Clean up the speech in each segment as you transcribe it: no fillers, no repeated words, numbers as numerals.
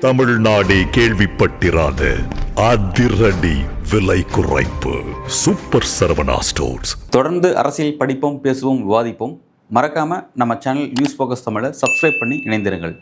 தமிழ்நாடே கேள்விப்பட்டிராத அதிரடி விலை குறைப்பு சூப்பர் சரவணா ஸ்டோர்ஸ். தொடர்ந்து அரசியல் படிப்போம், பேசுவோம், விவாதிப்போம். மறக்காம நம்ம சேனல் நியூஸ் ஃபோக்கஸ் தமிழை சப்ஸ்கிரைப் பண்ணி இணைந்திருங்கள்.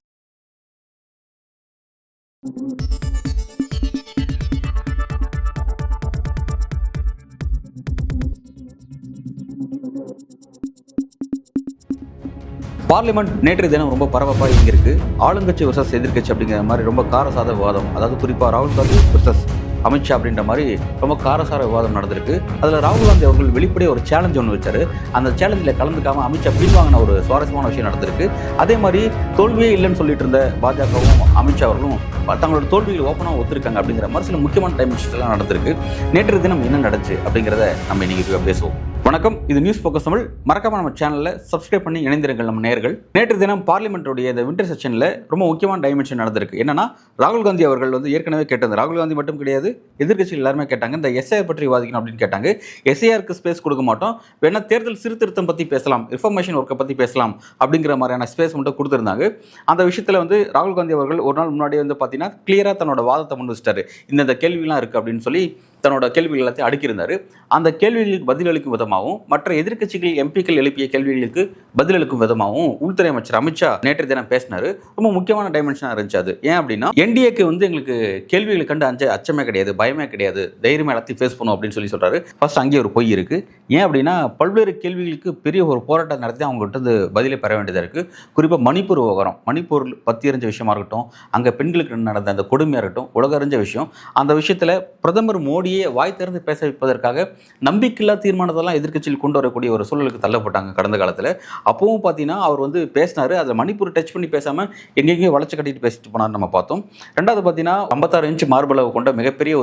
பார்லிமெண்ட் நேற்றைய தினம் ரொம்ப பரபரப்பாக இருக்கு. ஆளுங்கட்சி வர்சஸ் எதிர்கட்சி அப்படிங்கிற மாதிரி ரொம்ப காரசார விவாதம், அதாவது குறிப்பாக ராகுல் காந்தி வர்சஸ் அமித்ஷா அப்படின்ற மாதிரி ரொம்ப காரசார விவாதம் நடந்திருக்கு. அதில் ராகுல் காந்தி அவர்கள் வெளிப்படையாக ஒரு சேலஞ்ச் ஒன்று வச்சாரு. அந்த சேலஞ்சில் கலந்துக்காம அமித்ஷா பின்வாங்கின ஒரு சுவாரஸ்யமான விஷயம் நடந்திருக்கு. அதே மாதிரி தோல்வியே இல்லைன்னு சொல்லிட்டு இருந்த பாஜகவும் அமித்ஷா அவர்களும் தங்களோட தோல்விகள் ஓப்பனாக ஒத்துருக்காங்க அப்படிங்கிற மாதிரி சில முக்கியமான டைமென்ஷன்ஸ் எல்லாம் நடந்திருக்கு. நேற்று தினம் என்ன நடந்துச்சு அப்படிங்கிறத நம்ம இன்னைக்கு பேசுவோம். வணக்கம், இது நியூஸ் ஃபோக்கஸ் தமிழ். மறக்காம நம்ம சேனலில் சப்ஸ்கிரைப் பண்ணி இணைந்திருங்கள் நம்ம நேயர்கள். நேற்று தினம் பார்லிமெண்ட்டுடைய இந்த வின்டர் செஷனில் ரொம்ப முக்கியமான டைமென்ஷன் நடந்திருக்கு. என்னன்னா, ராகுல் காந்தி அவர்கள் ஏற்கனவே கேட்டது, ராகுல் காந்தி மட்டும் கிடையாது, எதிர்கட்சிகள் எல்லாருமே கேட்டாங்க, இந்த எஸ்ஐஆர் பற்றி விவாதிக்கணும் அப்படின்னு கேட்டாங்க. எஸ்ஐஆருக்கு ஸ்பேஸ் கொடுக்க மாட்டோம், வேணா தேர்தல் சீர்திருத்தம் பற்றி பேசலாம், ரிஃபர்மேஷன் ஒர்க்கை பற்றி பேசலாம் அப்படிங்கிற மாதிரியான ஸ்பேஸ் மட்டும் கொடுத்துருந்தாங்க. அந்த விஷயத்தில் ராகுல் காந்தி அவர்கள் ஒரு நாள் முன்னாடி பார்த்தீங்கன்னா கிளியராக தன்னோட வாதத்தை முன் வச்சிட்டாரு. இந்த கேள்விலாம் இருக்குது அப்படின்னு சொல்லி தன்னோட கேள்விகள் எல்லாத்தையும் அடுக்கியிருந்தாரு. அந்த கேள்விகளுக்கு பதிலளிக்கும் விதமாகவும் மற்ற எதிர்க்கட்சிகள் எம்பிக்கள் எழுப்பிய கேள்விகளுக்கு பதிலளிக்கும் விதமாகவும் உள்துறை அமைச்சர் அமித்ஷா நேற்று தினம் பேசினாரு. ரொம்ப முக்கியமான டைமென்ஷனாக இருந்துச்சு அது. ஏன் அப்படின்னா, என்டிஏக்கு எங்களுக்கு கேள்விகளை கண்டு அச்சமே கிடையாது, பயமே கிடையாது, தைரியமாக எல்லாத்தையும் ஃபேஸ் பண்ணும் அப்படின்னு சொல்றாரு. ஃபர்ஸ்ட் அங்கேயே ஒரு பொய் இருக்கு. ஏன் அப்படின்னா, பல்வேறு கேள்விகளுக்கு பெரிய ஒரு போராட்டம் நடத்தி அவங்ககிட்ட பதிலை பெற வேண்டியதாக இருக்கு. குறிப்பாக மணிப்பூர் விவகாரம், மணிப்பூர் பற்றி அறிஞ்ச விஷயமா இருக்கட்டும், அங்கே பெண்களுக்கு நடந்த அந்த கொடுமையாக இருக்கட்டும், உலக அறிஞ்ச விஷயம். அந்த விஷயத்தில் பிரதமர் மோடி வாய் திறந்து பேச வைப்பதற்காக நம்பிக்கையில்லா தீர்மானத்தெல்லாம் எதிர்க்கட்சியில் கொண்டு வரக்கூடிய ஒரு சூழலுக்கு தள்ளப்பட்டாங்க கடந்த காலத்தில். அப்பவும் பார்த்தீங்கன்னா அவர் பேசினாரு. அதில் மணிப்பூர் டச் பண்ணி பேசாமல் எங்கெங்கேயும் வளர்ச்சி கட்டிட்டு பேசிட்டு போனார் நம்ம பார்த்தோம். ரெண்டாவது பார்த்தீங்கன்னா, 56 இன்ச் மார்பளவு கொண்ட மிகப்பெரிய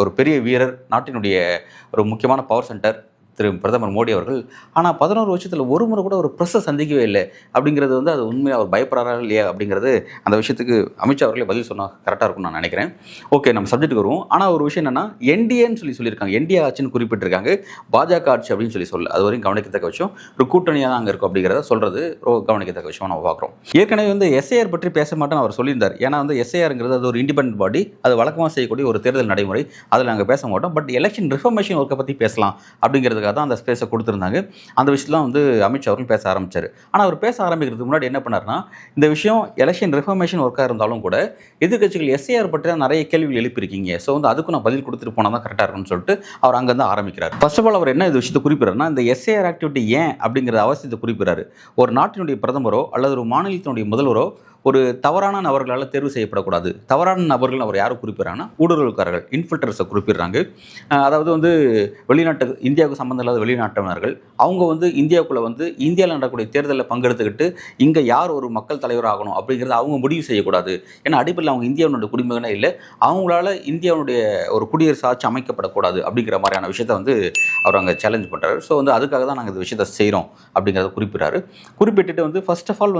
ஒரு பெரிய வீரர், நாட்டினுடைய ஒரு முக்கியமான பவர் சென்டர் திரு பிரதமர் மோடி அவர்கள். ஆனால் 11 வருஷத்தில் ஒரு முறை கூட ஒரு ப்ரெஸ்ஸை சந்திக்கவே இல்லை அப்படிங்கிறது அது உண்மையாக அவர் பயப்படுறாரா இல்லையா அப்படிங்கிறது, அந்த விஷயத்துக்கு அமித்ஷா அவர்களே பதில் சொன்னால் கரெக்டாக இருக்கும்னு நான் நினைக்கிறேன். ஓகே, நம்ம சப்ஜெக்ட்டுக்கு வருவோம். ஆனால் ஒரு விஷயம் என்னன்னா, என்டிஏன்னு சொல்லியிருக்காங்க, என்டிஏ ஆட்சின்னு குறிப்பிட்டிருக்காங்க, பாஜக ஆட்சி அப்படின்னு சொல்ல அது வரையும் கவனிக்கத்தக்க விஷயம். ஒரு கூட்டணியாக தான் அங்கே இருக்கும் அப்படிங்கிறத சொல்றது கவனிக்கத்தக்க விஷயம் நம்ம பார்க்குறோம். ஏற்கனவே எஸ்ஐஆர் பற்றி பேச மாட்டேன்னு அவர் சொல்லியிருந்தார். ஏன்னா எஸ்ஐஆருங்கிறது அது ஒரு இண்டிபெண்டன்ட் பாடி, அது வழக்கமாக செய்யக்கூடிய ஒரு தேர்தல் நடைமுறை, அதில் நாங்கள் பேச மாட்டோம். பட் எலெக்ஷன் ரிஃபர்மேஷன் ஒர்க்கை பற்றி பேசலாம் அப்படிங்கிறது தான் அந்த ஸ்பேஸை கொடுத்துருந்தாங்க. அந்த விஷயம்லாம் அமித்ஷா அவர்கள் பேச ஆரம்பிச்சார். ஆனால் அவர் பேச ஆரம்பிக்கிறதுக்கு முன்னாடி என்ன பண்ணார்னா, இந்த விஷயம் எலெக்ஷன் ரிஃபர்மேஷன் ஒர்க்காக இருந்தாலும் கூட எதிர்க்கட்சிகள் எஸ்ஐஆர் பற்றி நிறைய கேள்விகள் எழுப்பியிருக்கீங்க, ஸோ அதுக்கும் நான் பதில் கொடுத்துட்டு போனால் தான் கரெக்டாக இருக்கும்னு சொல்லிட்டு அவர் அங்கேருந்து ஆரம்பிக்கிறார். ஃபர்ஸ்ட் ஆஃப் ஆல் அவர் என்ன இந்த விஷயத்தை குறிப்பிட்றாருன்னா, இந்த எஸ்ஐஆர் ஆக்டிவிட்டி ஏன் அப்படிங்கிற அவசியத்தை குறிப்பிட்றாரு. ஒரு நாட்டினுடைய பிரதமரோ அல்லது ஒரு மாநிலத்தினுடைய முதல்வரோ ஒரு தவறான நபர்களால் தேர்வு செய்யப்படக்கூடாது. தவறான நபர்கள் அவர் யாரும் குறிப்பிட்றாங்கன்னா, ஊடுருவல்காரர்கள், இன்ஃபில்டர்ஸை குறிப்பிட்றாங்க. அதாவது வெளிநாட்டு, இந்தியாவுக்கு சம்மந்தம் இல்லாத வெளிநாட்டினர்கள் அவங்க இந்தியாவுக்குள்ளே இந்தியாவில் நடக்கக்கூடிய தேர்தலில் பங்கெடுத்துக்கிட்டு இங்கே யார் ஒரு மக்கள் தலைவர் ஆகணும் அப்படிங்கிறத அவங்க முடிவு செய்யக்கூடாது. ஏன்னா அடிப்படையில் அவங்க இந்தியாவுடைய குடிமகனே இல்லை, அவங்களால இந்தியாவுடைய ஒரு குடியரசு ஆட்சி அமைக்கப்படக்கூடாது அப்படிங்கிற மாதிரியான விஷயத்தை அவர் அங்கே சேலஞ்ச் பண்ணுறாரு. ஸோ அதுக்காக தான் நாங்கள் இந்த விஷயத்தை செய்கிறோம் அப்படிங்கிறத குறிப்பிட்றாரு. குறிப்பிட்டுட்டு ஃபர்ஸ்ட் ஆஃப் ஆல்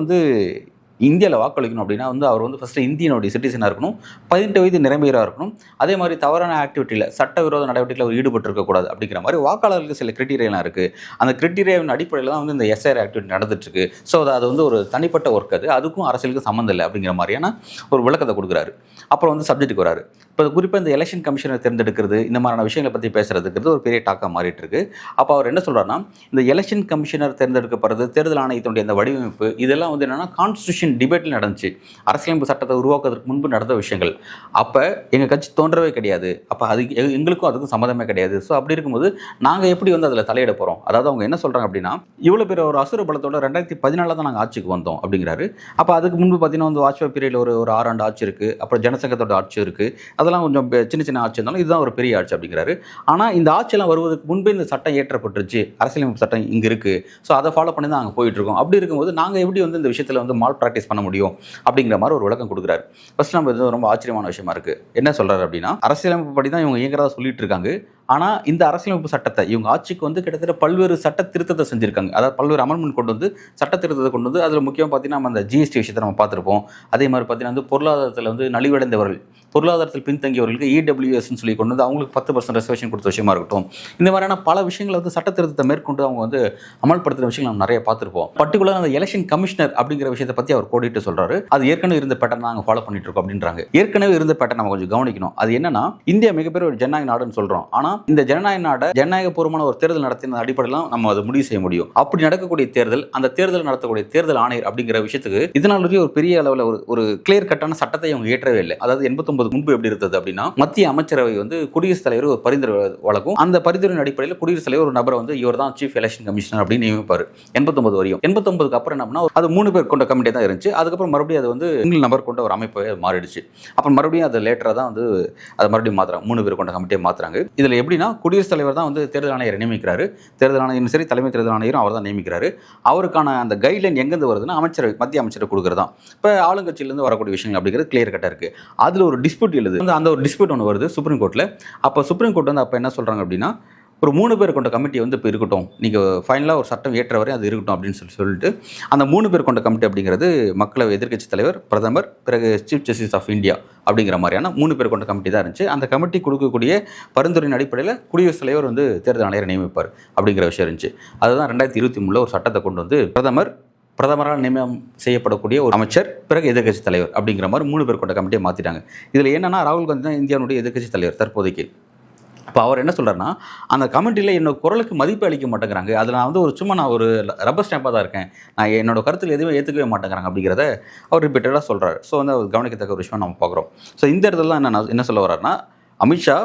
இந்தியாவில் வாக்களிக்கணும் அப்படின்னா அவர் ஃபஸ்ட்டு இந்தியனுடைய சிட்டிசனாக இருக்கணும், 18 வயது நிரம்பியராக இருக்கணும், அதே மாதிரி தவறான ஆக்டிவிட்டியில், சட்டவிரோத நடவடிக்கையில் அவர் ஈடுபட்டிருக்கக்கூடாது அப்படிங்கிற மாதிரி வாக்காளர்களுக்கு சில கிரிட்டீரியாலாம் இருக்குது. அந்த கிரிட்டீரியாவின் அடிப்படையில் தான் இந்த எஸ்ஐஆர் ஆக்டிவிட்டி நடந்துட்டுருக்கு. ஸோ அது ஒரு தனிப்பட்ட ஒர்க், அதுக்கும் அரசியலுக்கு சம்மந்தம் இல்லை அப்படிங்கிற மாதிரியான ஒரு விளக்கத்தை கொடுக்குறாரு. அப்புறம் சப்ஜெக்ட்டுக்கு வராரு. இப்போ குறிப்பாக இந்த எலெக்ஷன் கமிஷனை தேர்ந்தெடுக்கிறது, இந்த மாதிரியான விஷயங்களை பற்றி பேசுறதுக்கு ஒரு பெரிய டாக்காக மாறிட்டு இருக்கு. அப்போ அவர் என்ன சொல்கிறாருன்னா, இந்த எலெக்ஷன் கமிஷனர் தேர்ந்தெடுக்கப்படுறது, தேர்தல் ஆணையத்தினுடைய அந்த வடிவமைப்பு, இதெல்லாம் என்னன்னா கான்ஸ்டியூஷன் டிபேட்டில் நடந்துச்சு. அரசியலமைப்பு சட்டத்தை உருவாக்குவதற்கு முன்பு நடந்த விஷயங்கள். அப்போ எங்கள் கட்சி தோன்றவே கிடையாது, அப்போ அது எங்களுக்கும் அதுக்கும் சம்மந்தமே கிடையாது. ஸோ அப்படி இருக்கும்போது நாங்கள் எப்படி அதில் தலையிட போகிறோம்? அதாவது அவங்க என்ன சொல்கிறாங்க அப்படின்னா, இவ்வளோ பேர் ஒரு அசுர பலத்தோட 2014 தான் நாங்கள் ஆட்சிக்கு வந்தோம் அப்படிங்கிறாரு. அப்போ அதுக்கு முன்பு பார்த்தீங்கன்னா வாஜ்பாய் பீரியடில் ஒரு 6 ஆண்டு ஆட்சி இருக்குது, அப்புறம் ஜனசங்கத்தோட ஆட்சி இருக்குது, அதெல்லாம் கொஞ்சம் சின்ன சின்ன ஆட்சி இருந்தாலும் இதுதான் ஒரு பெரிய ஆட்சி அப்படிங்கிறாரு. ஆனால் இந்த ஆட்சியெல்லாம் வருவதற்கு முன்பே இந்த சட்டம் ஏற்றப்பட்டுருச்சு, அரசியலமைப்பு சட்டம் இங்கே இருக்குது, ஸோ அதை ஃபாலோ பண்ணி தான் நாங்கள் போயிட்டுருக்கோம். அப்படி இருக்கும்போது நாங்கள் எப்படி இந்த விஷயத்தில் மால் ப்ராக்டிஸ் பண்ண முடியும் அப்படிங்கிற மாதிரி ஒரு விளக்கம் கொடுக்குறாரு. ஃபர்ஸ்ட் நம்ம ரொம்ப ஆச்சரியமான விஷயமா இருக்குது. என்ன சொல்கிறாரு அப்படின்னா, அரசியலமைப்பு படி தான் இவங்க இயங்குறதா சொல்லிட்டு இருக்காங்க, ஆனால் இந்த அரசியலமைப்பு சட்டத்தை இவங்க ஆட்சிக்கு வந்து கிட்டத்தட்ட பல்வேறு சட்ட திருத்தத்தை செஞ்சிருக்காங்க. அதாவது பல்வேறு அமெண்ட்மெண்ட் கொண்டு வந்து சட்ட திருத்தத்தை கொண்டு வந்து அதில் முக்கியமாக பார்த்தீங்கன்னா நம்ம அந்த ஜிஎஸ்டி விஷயத்தை நம்ம பார்த்துருப்போம். அதே மாதிரி பார்த்தீங்கன்னா வந்து பொருளாதாரத்தில் வந்து நலிவடைந்தவர்கள், பொருளாதாரத்தில் பின்தங்கியவர்களுக்கு இடபிள்யூஎஸ்ன்னு சொல்லி கொண்டு வந்து அவங்களுக்கு 10% ரிசர்வேஷன் கொடுத்த விஷயமா இருக்கட்டும், இந்த மாதிரியான பல விஷயங்களை வந்து சட்ட திருத்தத்தை மேற்கொண்டு அவங்க வந்து அமல்படுத்துகிற விஷயங்கள் நம்ம நிறைய பார்த்துருப்போம். பர்டிகுலர் அந்த எலெக்ஷன் கமிஷனர் அப்படிங்கிற விஷயத்தை பற்றி அவர் கோடிட்டு சொல்றாரு. அது ஏற்கனவே இருந்த பேட்டர்ன் நாங்கள் ஃபாலோ பண்ணிட்டு இருக்கோம் அப்படின்றாங்க. ஏற்கனவே இருந்த பேட்டர்ன் நம்ம கொஞ்சம் கவனிக்கணும். அது என்னன்னா, இந்தியா மிகப்பெரிய ஒரு ஜனநாயக நாடுன்னு சொல்றோம். ஆனால் இந்த ஜனநாயக நாடை ஜனநாயகபூர்வமான ஒரு தேர்தல் நடத்தின அடிப்படையில் நம்ம அதை முடிவு செய்ய முடியும். அப்படி நடக்கக்கூடிய தேர்தல், அந்த தேர்தல் நடத்தக்கூடிய தேர்தல் ஆணையர் அப்படிங்கிற விஷயத்துக்கு இதனால் ஒரு பெரிய அளவில் ஒரு கிளியர் கட்டான சட்டத்தை அவங்க ஏற்றவே இல்லை. அதாவது 89 முன்பு எப்படி இருந்தது அப்படின்னா, மத்திய அமைச்சரவை வந்து குடியரசுத் தலைவர் ஒரு பரிந்துரை வழங்கும். அந்த பரிந்துரையின் அடிப்படையில் குடியரசுத் தலைவர் ஒரு நபரை வந்து இவர் தான் சீஃப் எலெக்ஷன் கமிஷனர் அப்படின்னு நியமிப்பார். 89 வரையும். 89க்கு அப்புறம் என்ன பண்ணா, அது 3 பேர் கொண்ட கமிட்டி தான் இருந்துச்சு. அதுக்கப்புறம் மறுபடியும் அது வந்து சிங்கிள் நபர் கொண்ட ஒரு அமைப்பை மாறிடுச்சு. அப்புறம் மறுபடியும் அது லேட்டராக தான் வந்து அதை மறுபடியும் மாத்துறாங்க. 3 பேர் கொண்ட கமிட்டியை மாத்துறாங்க. இதுல எப்படின்னா, குடியரசுத் தலைவர் தான் வந்து தேர்தல் ஆணையரை நியமிக்கிறாரு. தேர்தல் ஆணையரும் சரி, தலைமை தேர்தல் ஆணையரும் அவர் தான் நியமிக்கிறாரு. அவருக்கான அந்த கைட்லைன் எங்கேருந்து வருதுன்னா, அமைச்சரவை, மத்திய அமைச்சரை கொடுக்குறது தான். இப்போ ஆளுங்கட்சியிலேருந்து வரக்கூடிய விஷயங்கள் அப்படிங்கிறது கிளியர் கட்டாக இருக்குது. அதில் ஒரு டிஸ்பியூட் எழுது, அந்த ஒரு டிஸ்பியூட் ஒன்று வருது சுப்ரீம் கோர்ட்டில். அப்போ சுப்ரீம் கோர்ட் வந்து அப்போ என்ன சொல்கிறாங்க அப்படின்னா, ஒரு 3 பேர் கொண்ட கமிட்டி வந்து இப்போ இருக்கட்டும், நீங்கள் ஃபைனலாக ஒரு சட்டம் ஏற்ற வரை அது இருக்கட்டும் அப்படின்னு சொல்லிட்டு அந்த 3 பேர் கொண்ட கமிட்டி அப்படிங்கிறது மக்களவை எதிர்க்கட்சி தலைவர், பிரதமர், பிறகு சீஃப் ஜஸ்டிஸ் ஆஃப் இந்தியா அப்படிங்கிற மாதிரியான 3 பேர் கொண்ட கமிட்டி தான் இருந்துச்சு. அந்த கமிட்டி கொடுக்கக்கூடிய பரிந்துரையின் அடிப்படையில் குடியரசுத் தலைவர் வந்து தேர்தல் ஆணையரை நியமிப்பார் அப்படிங்கிற விஷயம் இருந்துச்சு. அதுதான் 2023 ஒரு சட்டத்தை கொண்டு வந்து பிரதமரால் நியமனம் செய்யப்படக்கூடிய ஒரு அமைச்சர், பிறகு எதிர்க்கட்சி தலைவர் அப்படிங்கிற மாதிரி 3 பேர் கொண்ட கமிட்டியை மாற்றிட்டாங்க. இதில் என்னன்னா, ராகுல் காந்தி தான் இந்தியாவுடைய எதிர்க்கட்சி தலைவர் தற்போதைக்கு. இப்போ அவர் என்ன சொல்கிறாருன்னா, அந்த கமிட்டியில் என்னோட குரலுக்கு மதிப்பு அளிக்க மாட்டேங்கிறாங்க, அதில் நான் வந்து சும்மா நான் ஒரு ரப்பர் ஸ்டாம்பாக தான் இருக்கேன், நான் என்னோட கருத்தில் எதுவுமே ஏற்றுக்கவே மாட்டேங்கிறாங்க அப்படிங்கிறத அவர் ரிப்பீட்டடாக சொல்கிறார். ஸோ வந்து அவர் கவனிக்கத்தக்க ஒரு விஷயம் நம்ம பார்க்குறோம். ஸோ இந்த இடத்துல தான் என்ன சொல்ல வர்றாருன்னா, அமித்ஷா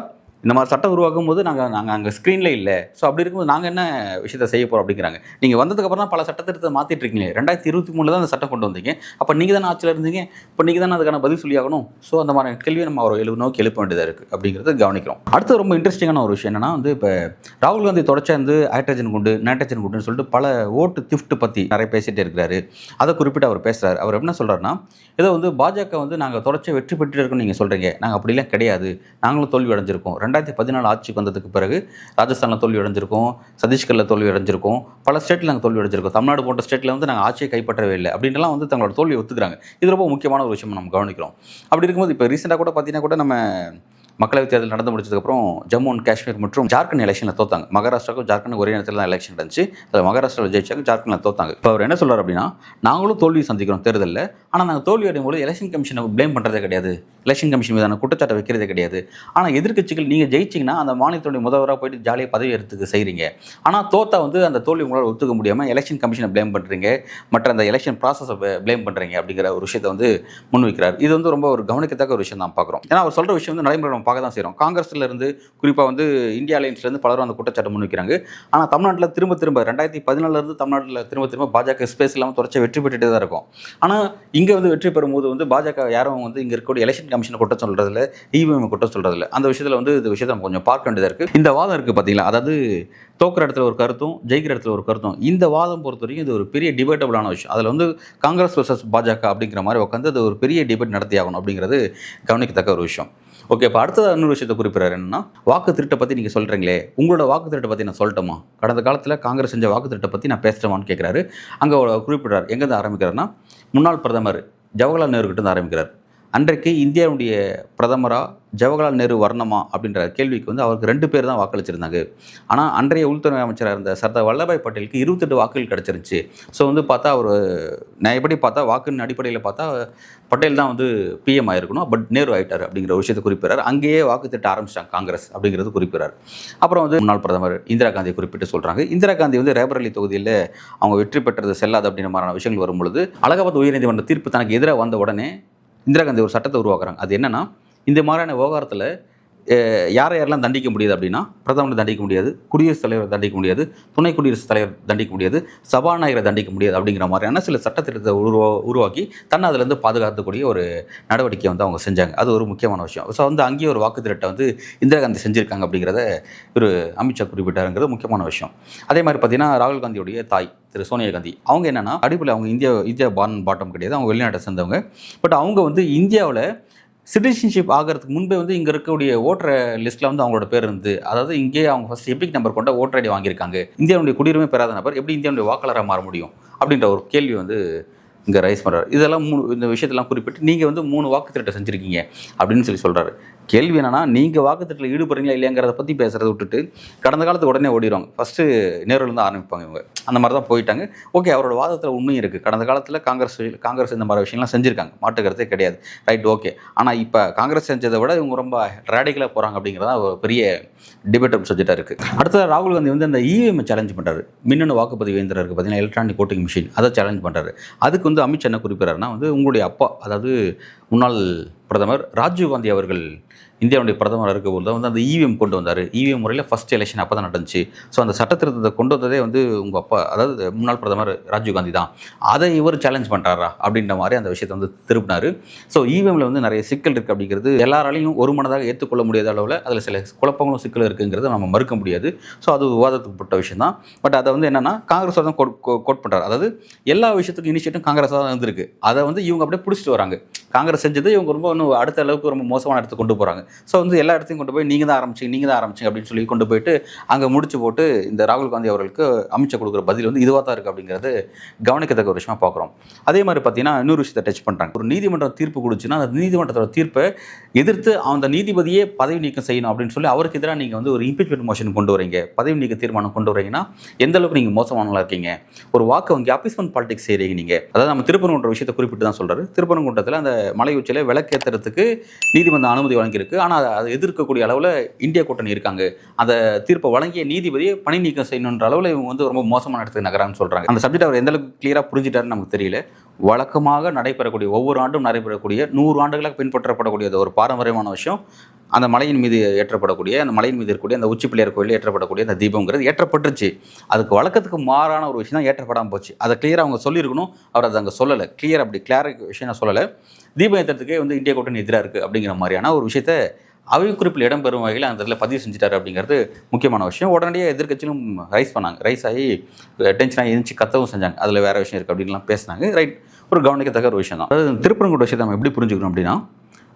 இந்த மாதிரி சட்டம் உருவாக்கும் போது நாங்கள் அங்கே ஸ்க்ரீனில் இல்லை, ஸோ அப்படி இருக்கும்போது நாங்கள் என்ன விஷயத்தை செய்ய போகிறோம் அப்படிங்கிறாங்க. நீங்கள் வந்ததுக்கப்புறம் தான் பல சட்டத்திட்டத்தை மாற்றிட்டு இருக்கீங்க. 2023 தான் அந்த சட்டம் கொண்டு வந்தீங்க. அப்போ நீங்கள் தானே ஆட்சியில் இருந்தீங்க, இப்போ நீங்கள் தானே அதுக்கான பதில் சொல்லி ஆகணும். ஸோ அந்த மாதிரி கேள்வியை நம்ம அவர் நோக்கி எழுப்ப வேண்டியதாக இருக்குது அப்படிங்கிறத கவனிக்கிறோம். அடுத்து ரொம்ப இன்ட்ரெஸ்டிங்கான ஒரு விஷயம் என்னன்னா, வந்து இப்போ ராகுல் காந்தி தொடர்ச்சியாக வந்து ஹைட்ரஜன் குண்டு, நைட்ரஜன் குண்டுன்னு சொல்லிட்டு பல ஓட்டு திஃப்ட் பற்றி நிறைய பேசிகிட்டே இருக்கிறாரு. அதை குறிப்பிட்டு அவர் பேசுகிறார். அவர் என்ன சொல்கிறாருன்னா, ஏதோ வந்து பாஜக வந்து நாங்கள் தொடர்ச்சியாக வெற்றி பெற்று இருக்கோம்னு நீங்கள் சொல்கிறீங்க, நாங்கள் அப்படிலாம் கிடையாது, நாங்களும் தோல்வி அடைஞ்சிருக்கோம். 2014 ஆட்சிக்கு வந்ததுக்கு பிறகு ராஜஸ்தானில் தோல்வி அடைஞ்சிருக்கோம், சத்தீஸ்கரில் தோல்வி அடைஞ்சிருக்கோம், பல ஸ்டேட்டில் நாங்கள் தோல்வி அடைஞ்சிருக்கோம், தமிழ்நாடு போன்ற ஸ்டேட்டில் வந்து நாங்கள் ஆட்சியை கைப்பற்றவே இல்லை அப்படின்லாம் வந்து தங்களோட தோல்வியை ஒத்துக்கிறாங்க. இது ரொம்ப முக்கியமான ஒரு விஷயம் நம்ம கவனிக்கிறோம். அப்படி இருக்கும்போது இப்போ ரீசெண்டாக கூட பார்த்தீங்கன்னா கூட நம்ம மக்களவைத் தேர்தல் நடந்து முடிச்சதுக்கப்புறம் ஜம்மு அண்ட் காஷ்மீர் மற்றும் ஜார்க்கண்ட் எலெக்ஷனில் தோத்தாங்க. மகாராஷ்டிராவுக்கும் ஜார்க்கண்ட் ஒரே நேரத்தில் தான் எலெக்ஷன் நடந்துச்சு. அதில் மகாராஷ்டிராவில் ஜெயிச்சாங்க, ஜார்க்கண்டில் தோத்தாங்க. இப்போ அவர் என்ன சொல்கிறார் அப்படின்னா, நாங்களும் தோல்வி சந்திக்கிறோம் தேர்தலில், ஆனால் நாங்கள் தோல்வி அடையும் போது எலெக்ஷன் கமிஷனை ப்ளேம் பண்ணுறதே கிடையாது, எலெக்ஷன் கமிஷன் மீதான குற்றச்சாட்டை வைக்கிறதே கிடையாது. ஆனால் எதிர்க்கட்சிகள் நீங்கள் ஜெயிச்சிங்கன்னா அந்த மாநிலத்துடைய முதல்வராக போயிட்டு ஜாலியாக பதவி எடுத்துக்க செய்கிறீங்க, ஆனால் தோத்தா வந்து அந்த தோல்வி உங்களால் ஒத்துக்க முடியாமல் எலெக்ஷன் கமிஷனை ப்ளேம் பண்ணுறீங்க, மற்ற அந்த எலெக்ஷன் ப்ராசஸை ப்ளேம் பண்ணுறீங்க அப்படிங்கிற ஒரு விஷயத்தை வந்து முன்வைக்கிறார். இது வந்து ரொம்ப ஒரு கவனிக்கத்தக்க ஒரு விஷயம் தான் பார்க்குறோம். ஏன்னா அவர் சொல்கிற விஷயம் வந்து நடைமுறை நம்ம பார்க்க தான் செய்கிறோம். காங்கிரஸ்ல இருந்து குறிப்பாக வந்து இந்தியா அலையன்ஸ்லேருந்து பலரும் அந்த குற்றச்சாட்டை முன்வைக்கிறாங்க. ஆனால் தமிழ்நாட்டில் திரும்ப 2014 தமிழ்நாட்டில் திரும்ப பாஜக ஸ்பேஸ் இல்லாமல் தொடர்ச்சி வெற்றி பெற்றுட்டே தான் இருக்கும். ஆனால் இங்கே வந்து வெற்றி பெறும்போது வந்து பாஜக யாரும் வந்து இங்கே இருக்கக்கூடிய எலெக்ஷன் கமிஷனை குற்றம் சொல்கிறதில்ல, இவிஎம் குற்றம் சொல்கிறதில்ல. அந்த விஷயத்தில் வந்து இந்த விஷயத்தை நம்ம கொஞ்சம் பார்க்க வேண்டியதாக இருக்குது. இந்த வாதம் இருக்குது பார்த்தீங்களா, அதாவது தோக்கிற இடத்துல ஒரு கருத்தும் ஜெயிக்கிற இடத்துல ஒரு கருத்தும், இந்த வாதம் பொறுத்த வரைக்கும் இது ஒரு பெரிய டிபேட்டபிளான விஷயம். அதில் வந்து காங்கிரஸ் வர்சஸ் பாஜக அப்படிங்கிற மாதிரி உட்காந்து அது ஒரு பெரிய டிபேட் நடத்தி ஆகணும் அப்படிங்கிறது கவனிக்கத்தக்க ஒரு விஷயம். ஓகே, இப்போ அடுத்தது இன்னொரு விஷயத்தை குறிப்பிட்றாரு என்னன்னா, வாக்கு திருட்டை பற்றி நீங்கள் சொல்கிறீங்களே, உங்களோட வாக்கு திருட்டை பற்றி நான் சொல்லட்டுமா, கடந்த காலத்தில் காங்கிரஸ் செஞ்ச வாக்கு திருட்டை பற்றி நான் பேசுகிறேமான்னு கேட்குறாரு. அங்கே குறிப்பிட்றாரு. எங்கேருந்து ஆரம்பிக்கிறாருன்னா, முன்னாள் பிரதமர் ஜவஹர்லால் நேரு கிட்ட இருந்து ஆரம்பிக்கிறார். அன்றைக்கு இந்தியாவுடைய பிரதமராக ஜவஹர்லால் நேரு வரணுமா அப்படின்ற கேள்விக்கு வந்து அவருக்கு 2 பேர் தான் வாக்களிச்சிருந்தாங்க. ஆனால் அன்றைய உள்துறை அமைச்சராக இருந்த சர்தார் வல்லபாய் பட்டேலுக்கு 28 வாக்குகள் கிடச்சிருச்சு. ஸோ வந்து பார்த்தா அவர் நான் எப்படி பார்த்தா வாக்குன்னு அடிப்படையில் பார்த்தா பட்டேல் தான் வந்து பிஎம் ஆயிருக்கணும், பட் நேரு ஆகிட்டார் அப்படிங்கிற ஒரு விஷயத்தை குறிப்பிட்றாரு. அங்கேயே வாக்கு திட்ட ஆரம்பிச்சிட்டாங்க காங்கிரஸ் அப்படிங்கிறது குறிப்பிட்றாரு. அப்புறம் வந்து முன்னாள் பிரதமர் இந்திரா காந்தியை குறிப்பிட்டு சொல்கிறாங்க. இந்திரா காந்தி வந்து ரேபரேலி தொகுதியில் அவங்க வெற்றி பெற்றது செல்லாது அப்படின்ற மாதிரியான விஷயங்கள் வரும்பொழுது அலகாபாத் உயர்நீதிமன்ற தீர்ப்பு தனக்கு எதிராக வந்த உடனே இந்திரா காந்தி ஒரு சட்டத்தை உருவாக்குறாங்க. அது என்னன்னா, இந்த மாதிரியான விவகாரத்தில் யாரெல்லாம் தண்டிக்க முடியாது அப்படின்னா, பிரதமர் தண்டிக்க முடியாது, குடியரசுத் தலைவர் தண்டிக்க முடியாது, துணை குடியரசுத் தலைவர் தண்டிக்க முடியாது, சபாநாயகரை தண்டிக்க முடியாது அப்படிங்கிற மாதிரியான சில சட்டத்திட்டத்தை உருவாக்கி தன்னை அதிலேருந்து பாதுகாக்கக்கூடிய ஒரு நடவடிக்கை வந்து அவங்க செஞ்சாங்க. அது ஒரு முக்கியமான விஷயம். ஸோ வந்து அங்கேயே ஒரு வாக்கு திரட்டை வந்து இந்திரா காந்தி செஞ்சுருக்காங்க அப்படிங்கிறத ஒரு அமித்ஷா குறிப்பிட்டாருங்கிறது முக்கியமான விஷயம். அதே மாதிரி பார்த்தீங்கன்னா, ராகுல் காந்தியுடைய தாய் திரு சோனியா காந்தி, அவங்க என்னென்னா அடிப்படையில் அவங்க இந்தியா பார்ன் பாட்டம் கிடையாது, அவங்க வெளிநாட்டை சேர்ந்தவங்க. பட் அவங்க வந்து இந்தியாவில் சிட்டிசன்ஷிப் ஆகிறதுக்கு முன்பே வந்து இங்கே இருக்கக்கூடிய ஓட்டர் லிஸ்ட்டில் வந்து அவங்களோட பேர் இருந்து, அதாவது இங்கேயே அவங்க ஃபஸ்ட் எபிக் நம்பர் கொண்ட ஓட்டர் ஐடி வாங்கியிருக்காங்க. இந்தியாவுடைய குடியுரிமை பெறாத நபர் எப்படி இந்தியாவுடைய வாக்காளராக மாற முடியும் அப்படின்ற ஒரு கேள்வி வந்து இங்கே ரைஸ் பண்ணுறாரு. இதெல்லாம் இந்த விஷயத்தெல்லாம் குறிப்பிட்டு நீங்கள் வந்து 3 வாக்குத்திருட்டை செஞ்சுருக்கீங்க அப்படின்னு சொல்கிறாரு. கேள்வி என்னன்னா, நீங்கள் வாக்குத்திட்டத்தில் ஈடுபடுறீங்களா இல்லையாங்கிறத பற்றி பேசுகிறத விட்டுட்டு கடந்த காலத்துக்கு உடனே ஓடிடுவாங்க. ஃபஸ்ட்டு நேருலேருந்து ஆரம்பிப்பாங்க இவங்க. அந்த மாதிரி தான் போயிட்டாங்க. ஓகே, அவரோட வாதத்தில் உண்மையும் இருக்குது. கடந்த காலத்தில் காங்கிரஸ் இந்த மாதிரி விஷயங்கள்லாம் செஞ்சுருக்காங்க, மாட்டுக்கிறதே கிடையாது. Right, okay. ஆனால் இப்போ காங்கிரஸ் செஞ்சதை விட இவங்க ரொம்ப ரேடிக்கலாக போகிறாங்க அப்படிங்கிறதா ஒரு பெரிய டிபேட்டபிள் சப்ஜெக்டாக இருக்குது. அடுத்தது ராகுல் காந்தி வந்து அந்த இவிஎம் சேலஞ்ச் பண்ணுறாரு. மின்னணு வாக்குப்பதிவு இயந்திரம் இருக்குது பார்த்தீங்கன்னா, எலக்ட்ரானிக் ஓட்டிங் மிஷின், அதை சேலஞ்ச் பண்ணுறாரு. அதுக்கு வந்து அமித்ஷா என்ன குறிப்பிட்றாருன்னா வந்து, உங்களுடைய அப்பா அதாவது முன்னாள் பிரதமர் ராஜீவ்காந்தி அவர்கள் இந்தியாவுடைய பிரதமர் இருக்கும்போது தான் வந்து அந்த இவிஎம் கொண்டு வந்தார். இவிஎம் முறையில் ஃபஸ்ட் எலெக்ஷன் அப்போ தான் நடந்துச்சு. ஸோ அந்த சட்டத்திருத்தத்தை கொண்டு வந்ததே வந்து உங்கள் அப்பா, அதாவது முன்னாள் பிரதமர் ராஜீவ்காந்தி தான். அதை இவர் சேலஞ்ச் பண்ணுறாரா அப்படின்ற மாதிரி அந்த விஷயத்தை வந்து திருப்பினார். ஸோ இவிஎம்மில் வந்து நிறைய சிக்கல் இருக்குது அப்படிங்கிறது எல்லாராலையும் ஒரு மனதாக ஏற்றுக்கொள்ள முடியாத அளவில் அதில் சில குழப்பங்களும் சிக்கல் இருக்குங்கிறத நம்ம மறுக்க முடியாது. ஸோ அது விவாதத்துக்கு பட்ட விஷயம் தான். பட் அதை வந்து என்னென்னா காங்கிரஸாக தான் கோட் பண்ணுறாரு. அதாவது எல்லா விஷயத்துக்கும் இனிஷியேட்டிவ் காங்கிரஸாக தான் இருந்திருக்கு. அதை வந்து இவங்க அப்படியே பிடிச்சிட்டு வராங்க. காங்கிரஸ் செஞ்சது இவங்க ரொம்ப இன்னும் அடுத்த அளவுக்கு ரொம்ப மோசமான இடத்துக்கு கொண்டு போகிறாங்க. ஸோ வந்து எல்லா இடத்தையும் கொண்டு போய் நீங்கள் தான் ஆரம்பிச்சிங்க அப்படின்னு சொல்லி கொண்டு போயிட்டு அங்கே முடிச்சு போட்டு இந்த ராகுல் காந்தி அவர்களுக்கு அமித்ஷா கொடுக்குற பதில் வந்து இதுவாக தான் இருக்குது அப்படிங்கிறது கவனிக்கத்தக்க ஒரு விஷயமா பார்க்குறோம். அதே மாதிரி பார்த்தீங்கன்னா இன்னொரு விஷயத்தை டச் பண்ணுறாங்க. ஒரு நீதிமன்றம் தீர்ப்பு கொடுச்சுன்னா அந்த நீதிமன்றத்தோட தீர்ப்பை எதிர்த்து அந்த நீதிபதியே பதவி நீக்கம் செய்யணும் அப்படின்னு சொல்லி அவருக்கு எதிராக நீங்கள் வந்து ஒரு இம்பீச்மெண்ட் மோஷன் கொண்டு வரீங்க, பதவி நீக்க தீர்மானம் கொண்டு வரீங்கன்னா எந்த அளவுக்கு நீங்கள் மோசமானவங்களா இருக்கீங்க. ஒரு வாக்கு வங்கி அப்பீஸ்மெண்ட் பாலிடிக்ஸ் செய்கிறீங்க நீங்கள். அதாவது நம்ம திருப்பரங்குன்ற விஷயத்தை குறிப்பிட்டு தான் சொல்கிறாரு. திருப்பரங்குன்றத்தில் அந்த மலை உச்சியில் விளக்கேற்றுறதுக்கு நீதிமன்றம் அனுமதி வழங்கியிருக்கு. ஆனால் அதை எதிர்க்கக்கூடிய அளவில் இந்தியா கூட்டணி இருக்காங்க. அந்த தீர்ப்பை வழங்கிய நீதிபதியை பணி நீக்கம் செய்யணுன்ற அளவில் இவங்க வந்து ரொம்ப மோசமான இடத்துக்கு நகரான்னு சொல்கிறாங்க. அந்த சப்ஜெக்ட் அவர் எந்த அளவுக்கு கிளியராக புரிஞ்சிட்டாருன்னு நமக்கு தெரியல. வழக்கமாக நடைபெறக்கூடிய ஒவ்வொரு ஆண்டும் நடைபெறக்கூடிய 100 ஆண்டுகளாக பின்பற்றப்படக்கூடிய ஒரு பாரம்பரியமான விஷயம் அந்த மலையின் மீது ஏற்றப்படக்கூடிய, அந்த மலையின் மீது இருக்கக்கூடிய அந்த உச்சி பிள்ளையார் கோயிலில் ஏற்றப்படக்கூடிய அந்த தீபங்கிறது ஏற்றப்பட்டுருச்சு. அதுக்கு வழக்கத்துக்கு மாறான ஒரு விஷயம் தான் ஏற்றப்படாமல் போச்சு. அதை கிளியராக அவங்க சொல்லியிருக்கணும். அவர் அதை அங்கே சொல்லலை. கிளியர் விஷயம் நான் சொல்லலை. தீபம் ஏற்றத்துக்கே வந்து இந்தியா கூட்டணி எதிராக இருக்குது அப்படிங்கிற மாதிரியான ஒரு விஷயத்தை அவை குறிப்பில் இடம்பெறும் வகையில் அந்த இடத்துல பதிவு செஞ்சுட்டாரு அப்படிங்கிறது முக்கியமான விஷயம். உடனடியாக எதிர்க்கட்சியிலும் ரைஸ் ஆகி டென்ஷனாக எழுந்துச்சு கத்தவும் செஞ்சாங்க. அதில் வேறு விஷயம் இருக்குது அப்படின்லாம் பேசினாங்க. ரைட், ஒரு கவனிக்கத்தக்க ஒரு விஷயம் தான். அதாவது திருப்பரங்குன்ற விஷயத்தை நம்ம எப்படி புரிஞ்சுக்கணும் அப்படின்னா,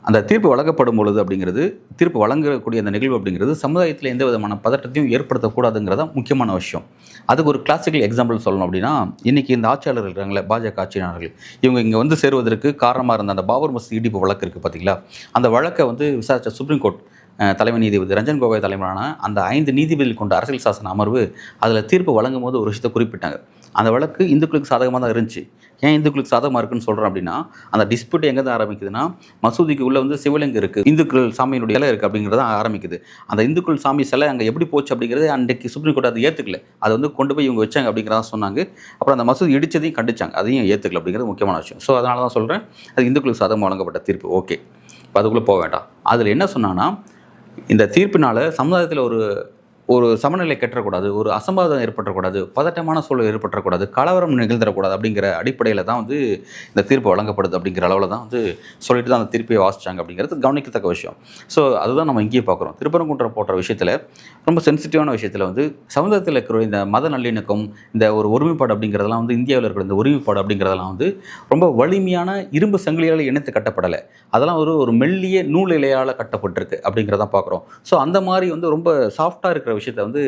அந்த தீர்ப்பு வழங்கப்படும் பொழுது அப்படிங்கிறது, தீர்ப்பு வழங்கக்கூடிய அந்த நிகழ்வு அப்படிங்கிறது சமுதாயத்தில் எந்த விதமான பதட்டத்தையும் ஏற்படுத்தக்கூடாதுங்கிறதா முக்கியமான விஷயம். அதுக்கு ஒரு கிளாசிக்கல் எக்ஸாம்பிள் சொல்லணும் அப்படின்னா, இன்றைக்கி இந்த ஆட்சியாளர்கள் இருக்காங்களே, பாஜக ஆட்சியாளர்கள், இவங்க இங்கே வந்து சேருவதற்கு காரணமாக இருந்த அந்த பாபர் மசூதி இடிப்பு வழக்கு இருக்குது பார்த்தீங்களா, அந்த வழக்கை வந்து விசாரித்த சுப்ரீம் கோர்ட் தலைமை நீதிபதி ரஞ்சன் கோகோய் தலைமையிலான அந்த 5 நீதிபதிகள் கொண்ட அரசியல் சாசன அமர்வு அதில் தீர்ப்பு வழங்கும் போது ஒரு விஷயத்தை குறிப்பிட்டாங்க. அந்த வழக்கு இந்துக்களுக்கு சாதகமாக தான் இருந்துச்சு. ஏன் இந்துக்களுக்கு சாதகமாக இருக்குன்னு சொல்கிறேன் அப்படின்னா, அந்த டிஸ்பியூட் எங்கே தான் ஆரம்பிக்குதுன்னா, மசூதிக்கு உள்ளே வந்து சிவலிங்கம் இருக்குது, இந்துக்கள் சாமியினுடைய சிலை இருக்குது அப்படிங்கிறது தான் ஆரம்பிக்குது. அந்த இந்துக்கள் சாமி சிலை அங்கே எப்படி போச்சு அப்படிங்கிறது அன்றைக்கு சுப்ரீம் கோர்ட் அதை ஏற்றுக்கல. அதை வந்து கொண்டு போய் இவங்க வச்சாங்க அப்படிங்கிறத சொன்னாங்க. அப்புறம் அந்த மசூதி இடித்ததையும் கண்டிச்சாங்க, அதையும் ஏற்றுக்கல அப்படிங்கிறது முக்கியமான விஷயம். ஸோ அதனால தான் சொல்கிறேன், அது இந்துக்களுக்கு சாதகமாக வழங்கப்பட்ட தீர்ப்பு. ஓகே, இப்போ அதுக்குள்ளே போக வேண்டாம். அதில் என்ன சொன்னான்னா, இந்த தீர்ப்பினால் சமுதாயத்தில் ஒரு சமநிலை கெட்டக்கூடாது, ஒரு அசம்பாவிதம் ஏற்பட்டக்கூடாது, பதட்டமான சூழல் ஏற்பட்டக்கூடாது, கலவரம் நிகழ்ந்துடக்கூடாது அப்படிங்கிற அடிப்படையில் தான் வந்து இந்த தீர்ப்பு வழங்கப்படுது அப்படிங்கிற அளவில் தான் வந்து சொல்லிட்டு தான் அந்த தீர்ப்பை வாசித்தாங்க அப்படிங்கிறது கவனிக்கத்தக்க விஷயம். ஸோ அதுதான் நம்ம இங்கேயே பார்க்குறோம். திருப்பரங்குன்றம் போன்ற விஷயத்தில் ரொம்ப சென்சிட்டிவான விஷயத்தில் வந்து சமுதாயத்தில் இருக்கிற இந்த மத நல்லிணக்கம், இந்த ஒரு ஒருமைப்பாடு அப்படிங்கிறதெல்லாம் வந்து இந்தியாவில் இருக்கிற இந்த ஒருமைப்பாடு அப்படிங்கிறதெல்லாம் வந்து ரொம்ப வலிமையான இரும்பு சங்கிலியால் இணைத்து கட்டப்படலை. அதெல்லாம் ஒரு மெல்லிய நூல் இலையால் கட்டப்பட்டிருக்கு அப்படிங்கிறதான் பார்க்குறோம். ஸோ அந்த மாதிரி வந்து ரொம்ப சாஃப்டாக இருக்கிற விஷயத்தை வந்து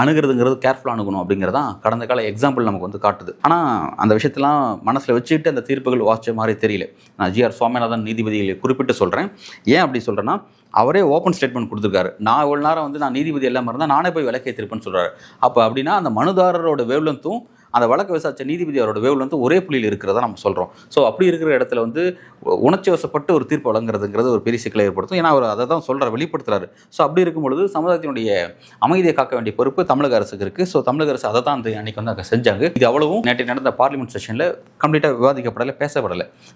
அணுகிறதுங்கிறது கேர்ஃபுல்லாக அணுகணும் அப்படிங்கிறதான் கடந்த கால எக்ஸாம்பிள் நமக்கு வந்து காட்டுது. ஆனால் அந்த விஷயத்தெல்லாம் மனசில் வச்சுக்கிட்டு அந்த தீர்ப்புகள் வாசித்த மாதிரி தெரியல. நான் ஜிஆர் சுவாமிநாதன் நீதிபதிகளை குறிப்பிட்டு சொல்கிறேன். ஏன் அப்படி சொல்கிறேன்னா, அவரே ஓப்பன் ஸ்டேட்மெண்ட் கொடுத்துருக்காரு. நான் இவ்வளோ நேரம் வந்து நான் நீதிபதி எல்லாம் இருந்தால் நானே போய் விளக்கேற்றிருப்பேன்னு சொல்கிறாரு. அப்போ அப்படின்னா அந்த மனுதாரரோட வேவ்லென்த்தும் அந்த வழக்கு விசாரித்த நீதிபதி அவரோட வேவ்ல வந்து ஒரே புள்ளியில் இருக்கிறதா நம்ம சொல்கிறோம். ஸோ அப்படி இருக்கிற இடத்துல வந்து உணர்ச்சி வசப்பட்டு ஒரு தீர்ப்பு வழங்குறதுங்கிறது ஒரு பெரிய சிக்கலை ஏற்படுத்தும். ஏன்னா அவர் அதை தான் சொல்கிறார், வெளிப்படுத்துறாரு. ஸோ அப்படி இருக்கும் பொழுது சமுதாயத்தினுடைய அமைதியை காக்க வேண்டிய பொறுப்பு தமிழக அரசுக்கு இருக்குது. ஸோ தமிழக அரசு அதை தான் அன்றைக்கி வந்து அங்கே செஞ்சாங்க. இது அவ்வளவும் நேற்று நடந்த பார்லிமெண்ட் செஷனில் கம்ப்ளீட்டாக விவாதிக்கப்படலை,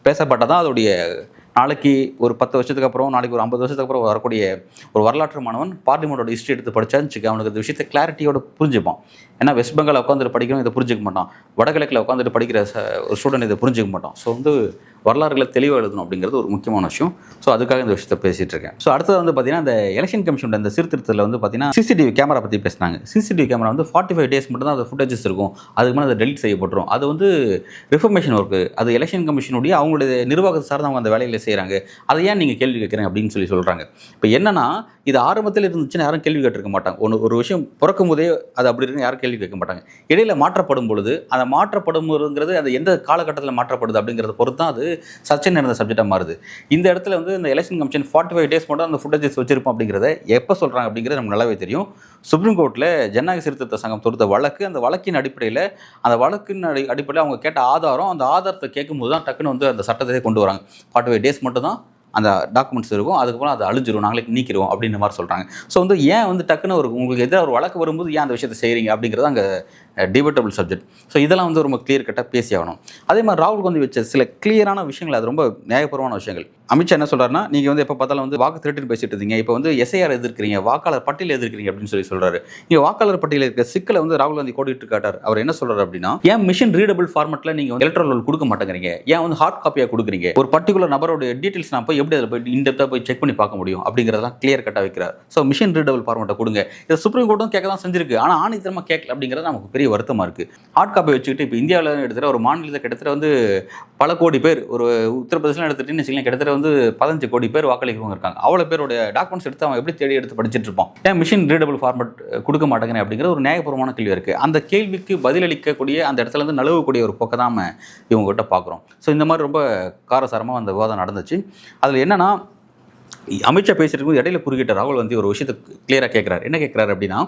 பேசப்பட்டால் தான் அதோடைய நாளைக்கு ஒரு 10 வருஷத்துக்கு அப்புறம், நாளைக்கு ஒரு 50 வருஷத்துக்கு அப்புறம் வரக்கூடிய ஒரு வரலாற்று மாணவன் பார்லிமெண்டோட ஹிஸ்ட்ரி எடுத்து படித்தான்னு வச்சுக்க, அவனுக்கு இந்த விஷயத்தை கிளாரிட்டியோட புரிஞ்சுப்பான். ஏன்னா வெஸ்ட் பெங்கால் உட்காந்துட்டு படிக்கிறவங்க இதை புரிஞ்சுக்க மாட்டான், வடகிழக்கில் உட்காந்துட்டு படிக்கிற ஒரு ஸ்டூடெண்ட் இதை புரிஞ்சுக்க மாட்டான். ஸோ வந்து வரலாறுகளை தெளிவாக எழுதணும் அப்படிங்கிறது ஒரு முக்கியமான விஷயம். ஸோ அதுக்காக இந்த விஷயத்தை பேசிகிட்டு இருக்கேன். ஸோ அடுத்தது வந்து பார்த்தீங்கன்னா இந்த எலெக்ஷன் கமிஷனோட இந்த சீர்திருத்தத்தில் வந்து பார்த்தீங்கன்னா சிசிடிவி கேமரா பற்றி பேசினாங்க. சிசிடிவி கேமரா வந்து 45 days மட்டும் தான் அது ஃபுட்டேஜஸ் இருக்கும், அதுக்கு மேலே அதை டெலிட் செய்யப்பட்டுரும். அது வந்து ரிஃபர்மேஷன் ஒர்க்கு, அது எலெக்ஷன் கமிஷனுடைய அவங்களுடைய நிர்வாகத்தை சார்ந்து அவங்க அந்த வேலைகளை செய்கிறாங்க. அதை ஏன் நீங்கள் கேள்வி கேட்குறேன் அப்படின்னு சொல்கிறாங்க. இப்போ என்னன்னா இது ஆரம்பத்தில் இருந்துச்சுன்னா யாரும் கேள்வி கேட்டிருக்க மாட்டாங்க. ஒரு விஷயம் பிறக்கும் போதே அது அப்படி இருக்குன்னு யாரும் கேள்வி கேட்க மாட்டாங்க. இடையில மாற்றப்படும் பொழுது அந்த மாற்றப்படும்ங்கிறது அது எந்த காலகட்டத்தில் மாற்றப்படுது அப்படிங்கிறத பொறுத்து தான் அது சர்ச்சை நடந்த சப்ஜெக்டாக மாறுது. இந்த இடத்துல வந்து இந்த எலெக்ஷன் கமிஷன் 45 days மட்டும் அந்த ஃபுட்டேஜஸ் வச்சிருப்போம் அப்படிங்கிறத எப்போ சொல்கிறாங்க அப்படிங்கிறது நமக்கு நல்லாவே தெரியும். சுப்ரீம் கோர்ட்டில் ஜனநாயக சீர்திருத்த சங்கம் தொடுத்த வழக்கு, அந்த வழக்கின் அடிப்படையில் அவங்க கேட்ட ஆதாரம், அந்த ஆதாரத்தை கேட்கும்போது தான் டக்குன்னு வந்து அந்த சட்டத்தை கொண்டு வராங்க. 45 days மட்டும் தான் அந்த டாக்குமெண்ட்ஸ் இருக்கும், அதுக்கப்புறம் அதை அழிஞ்சிரும், நாங்களே நீக்கிறோம் அப்படின்ற மாதிரி சொல்கிறாங்க. ஸோ வந்து ஏன் வந்து டக்குன்னு உங்களுக்கு எதிராக ஒரு வழக்கு வரும்போது ஏன் அந்த விஷயத்தை செய்கிறீங்க அப்படிங்கிறது அங்கே டிபேட்டபிள் சப்ஜெக்ட். ஸோ இதெல்லாம் வந்து ரொம்ப கிளியர் கட்டாக பேசி ஆகணும். அதே மாதிரி ராகுல் காந்தி வச்ச சில கிளியரான விஷயங்கள், அது ரொம்ப நியாயபூர்வமான விஷயங்கள். அமித்ஷா என்ன சொல்கிறாருன்னா, நீங்கள் வந்து எப்போ பார்த்தாலும் வந்து வாக்கு திருட்டுன்னு பேசிட்டு இருந்தீங்க, இப்போ வந்து எஸ்ஐஆர் எதிர்க்கிறீங்க, வாக்காளர் பட்டியல் எதிர்க்கிறீங்க அப்படின்னு சொல்கிறாரு. இங்கே வாக்காளர் பட்டியலில் இருக்க சிக்கலை வந்து ராகுல் காந்தி கோடிட்டு காட்டார். அவர் என்ன சொல்கிறார் அப்படின்னா, ஏன் மிஷின் ரீடபிள் ஃபார்மெட்டில் நீங்கள் வந்து எலக்ட்ரல் ரோல் கொடுக்க மாட்டேங்கிறீங்க, ஏன் வந்து ஹார்ட் காப்பியாக கொடுக்குறீங்க, ஒரு பர்டிகுலர் நபரோட டீட்டெயில்ஸ் நான் போய் எப்படி அதில் போய் இன்டெப்த்தாக போய் செக் பண்ணி பார்க்க முடியும் அப்படிங்கிறதெல்லாம் கிளியர் கட்டாக வைக்கிறார். ஸோ மிஷின் ரீடபிள் ஃபார்மெட்டை கொடுங்க. இதை சுப்ரீம் கோர்ட்டும் கேட்க தான் செஞ்சிருக்கு, ஆனால் ஆணித்தரமாக கேட்கல அப்படிங்கிறது நமக்கு பெரிய வருத்தமாக இருக்குது. ஹார்ட் காப்பி வச்சுக்கிட்டு இப்போ இந்தியாவில் எடுத்துகிற ஒரு மாநிலத்தை கிட்டத்தட்ட வந்து பல கோடி பேர், ஒரு உத்தரப்பிரதேசம் எடுத்துகிட்டு வச்சுக்கலாம், கிட்டத்தட்ட வந்து 15 கோடி பேர் வாக்களிக்கிறவங்க இருக்காங்க. அவ்வளோ பேருடைய டாக்குமெண்ட்ஸ் எடுத்து அவன் எப்படி தேடி எடுத்து படிச்சுட்டு இருப்பான். ஏன் மிஷின் ரீடபிள் ஃபார்மெட் கொடுக்க மாட்டேங்கிறேன் அப்படிங்கிறது ஒரு நியாயபூர்வமான கேள்வி இருக்குது. அந்த கேள்விக்கு பதிலளிக்கக்கூடிய அந்த இடத்துல வந்து நழுவக்கூடிய ஒரு போக்கை தான் இவங்ககிட்ட பார்க்குறோம். ஸோ இந்த மாதிரி ரொம்ப காரசாரமாக அந்த விவாதம் நடந்துச்சு. அதில் என்னன்னா, அமித்ஷா பேசிட்டு இருக்கும்போது இடையில குறுக்கிட்ட ராகுல் காந்தி ஒரு விஷயத்தை கிளியராக கேட்குறாரு. என்ன கேட்குறாரு அப்படின்னா,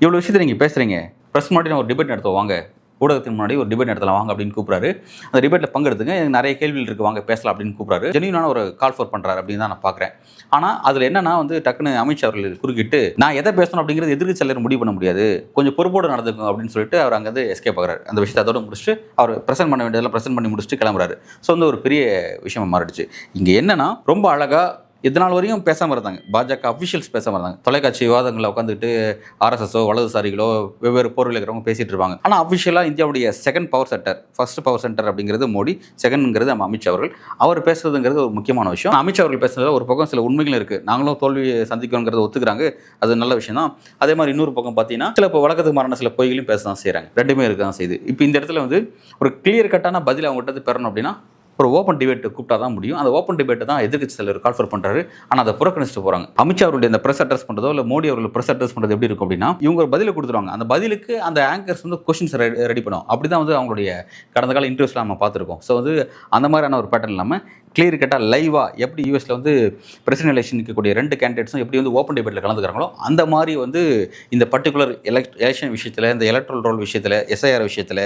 இவ்வளோ விஷயத்தை நீங்கள் பேசுகிறீங்க, ப்ரெஸ் முன்னாடி நான் ஒரு டிபேட் நடத்துவோம், வாங்க ஊடகத்தின் முன்னாடி ஒரு டிபேட் நடத்தலாம் வாங்க அப்படின்னு கூப்பிட்றாரு. அந்த டிபேட்டில் பங்கெடுத்துங்க, எனக்கு நிறைய கேள்விகள் இருக்குது, வாங்க பேசலாம் அப்படின்னு கூப்பிட்றாரு. ஜென்யூனான ஒரு கால் ஃபார் பண்ணுறாரு அப்படின்னு தான் நான் பார்க்குறேன். ஆனால் அதில் என்னன்னா வந்து டக்குன்னு அமித்ஷா அவர்கள் குறுக்கிட்டு நான் எதை பேசணும் அப்படிங்கிறது எதிர்க்கட்சியாளர் முடிவு பண்ண முடியாது, கொஞ்சம் பொறுப்போடு நடந்துக்கும் அப்படின்னு சொல்லிட்டு அவர் அங்கே வந்து எஸ்கேப் ஆகிறார். அந்த விஷயத்தை அதோட முடிச்சுட்டு அவர் ப்ரெசென்ட் பண்ண வேண்டியதெல்லாம் ப்ரெசென்ட் பண்ணி முடிச்சுட்டு கிளம்புறாரு. ஸோ வந்து ஒரு பெரிய விஷயமா மாறிடுச்சு. இங்கே என்னன்னா, ரொம்ப அழகாக இதனால் வரையும் பேசாமல் இருந்தாங்க, பாஜக அஃபிஷியல்ஸ் பேசாமல் இருந்தாங்க. தொலைக்காட்சி விவாதங்களில் உட்காந்துட்டு ஆர்எஸ்எஸோ வலதுசாரிகளோ வெவ்வேறு போர்வில் இருக்கிறவங்க பேசிகிட்டு இருப்பாங்க. ஆனால் அஃபிஷியலாக இந்தியாவுடைய second power centre, first power centre அப்படிங்கிறது மோடி, செகண்ட்ங்கிறது நம்ம அமித்ஷா அவர்கள். அவர் பேசுறதுங்கிறது ஒரு முக்கியமான விஷயம். அமித்ஷா அவர்கள் பேசுறதுல ஒரு பக்கம் சில உண்மைகளும் இருக்குது, நாங்களும் தோல்வியை சந்திக்கணுங்கிறத ஒத்துக்கிறாங்க, அது நல்ல விஷயம் தான். அதே மாதிரி இன்னொரு பக்கம் பார்த்தீங்கன்னா சில இப்போ வழக்கத்துக்கு மாறான சில பொய்களையும் பேச தான் செய்கிறாங்க. ரெண்டுமே இருக்க தான் செய்யுது. இப்போ இந்த இடத்துல வந்து ஒரு கிளியர் கட்டான பதில் அவங்ககிட்ட பெறணும் அப்படின்னா ஒரு ஓப்பன் டிபேட் கூப்பிட்டா தான் முடியும். அந்த ஓப்பன் டிபேட்டை தான் எதிர்க்கட்சி தலைவர் கால் ஃபார் பண்ணுறாரு. ஆனால் அதை புறக்கணிச்சுட்டு போகிறாங்க. அமித்ஷா அவருடைய இந்த ப்ரெஸ் அட்ரஸ் பண்ணுறதோ இல்லை மோடி அவர்கள் ப்ரெஸ் அட்ரஸ் பண்ணுறது எப்படி இருக்கும் அப்படின்னா, இவங்க ஒரு பதிலை கொடுத்துருவாங்க, அந்த பதிலுக்கு அந்த ஆங்கர்ஸ் வந்து கொஸ்டின்ஸ் ரெடி பண்ணுவோம். அப்படி தான் வந்து அவங்களுடைய கடந்த கால இன்டர்வியூஸில் நம்ம பார்த்துருக்கோம். ஸோ வந்து அந்த மாதிரியான ஒரு பேட்டர்ன் இல்லாமல் கிளியர் கட்டாக லைவாக எப்படி யூஎஸில் வந்து பிரசிடென்ட் எலெக்ஷன் இருக்கக்கூடிய 2 கேண்டிடேட்ஸும் எப்படி வந்து ஓப்பன் டிபேட்டில் கலந்துக்கிறாங்களோ அந்த மாதிரி வந்து இந்த பர்டிகுலர் எலெக்ஷன் விஷயத்தில், இந்த எலக்ட்ரல் ரோல் விஷயத்தில், எஸ்ஐஆர் விஷயத்தில்,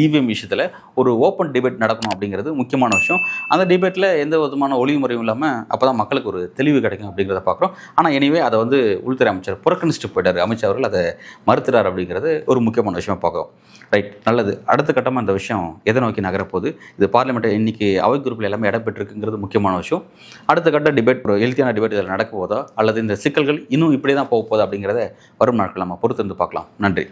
இவிஎம் விஷயத்தில் ஒரு ஓப்பன் டிபேட் நடக்கணும் அப்படிங்கிறது முக்கியமான விஷயம். அந்த டிபேட்டில் எந்த விதமான ஒளிமுறையும் இல்லாமல் அப்போ தான் மக்களுக்கு ஒரு தெளிவு கிடைக்கும் அப்படிங்கிறத பார்க்குறோம். ஆனால் எனிவே அதை வந்து உள்துறை அமைச்சர் புறக்கணிச்சுட்டு போயிட்டார். அமித்ஷா அவர்கள் அதை மறுத்துறார் அப்படிங்கிறது ஒரு முக்கியமான விஷயமாக பார்க்குறோம். ரைட், நல்லது. அடுத்த கட்டமாக இந்த விஷயம் எதை நோக்கி நகரப்போகுது, இது பார்லிமெண்ட்டை இன்றைக்கி அவை குரூப்பில் எல்லாமே இடம்பெற்றிருக்குங்கிறது முக்கியமான விஷயம். அடுத்த கட்ட டிபேட், ஒரு ஹெல்த்தியான டிபேட் இதில் நடக்க போதா அல்லது இந்த சிக்கல்கள் இன்னும் இப்படி தான் போக போதா அப்படிங்கிறத வரும் நாட்கள் நம்ம பொறுத்திருந்து பார்க்கலாம். நன்றி.